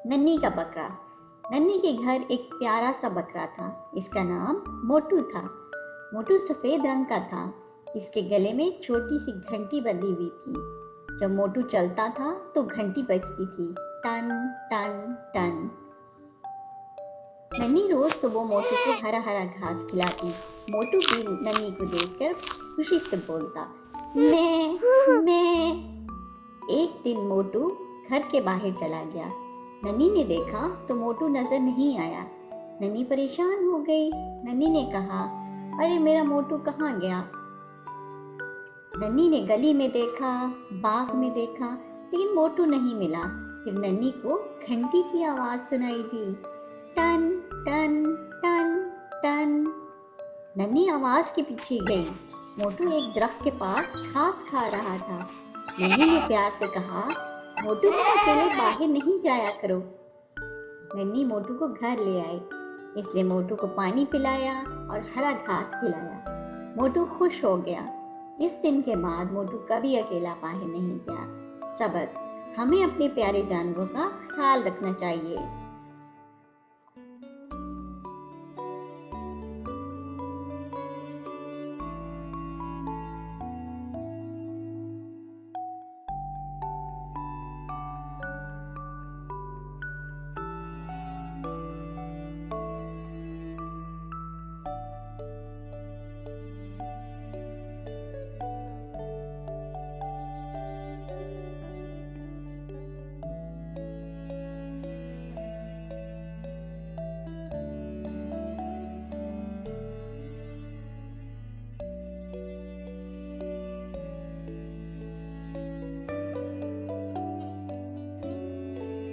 नन्ही का बकरा। नन्ही के घर एक प्यारा सा बकरा था। इसका नाम मोटू था। मोटू सफ़ेद रंग का था। इसके गले में छोटी सी घंटी बंधी हुई थी। जब मोटू चलता था तो घंटी बजती थी, टन टन टन। नन्ही रोज सुबह मोटू को हरा हरा घास खिलाती। मोटू भी नन्ही को देखकर खुशी से बोलता, मैं। एक दिन मोटू घर के बाहर चला गया। नन्ही ने देखा तो मोटू नजर नहीं आया। नन्ही परेशान हो गई। नन्ही ने कहा, अरे मेरा मोटू कहाँ गया? नन्ही ने गली में देखा, बाग में देखा, लेकिन मोटू नहीं मिला। फिर नन्ही को घंटी की आवाज सुनाई दी, टन टन टन टन। नन्ही आवाज के पीछे गई। मोटू एक दरख्त के पास घास खा रहा था। नन्ही ने प्यार से कहा, मोटू तुम अकेले बाहर नहीं जाया करो। नन्ही मोटू को घर ले आई। इसने मोटू को पानी पिलाया और हरा घास खिलाया। मोटू खुश हो गया। इस दिन के बाद मोटू कभी अकेला बाहर नहीं गया। सबक: हमें अपने प्यारे जानवरों का ख्याल रखना चाहिए।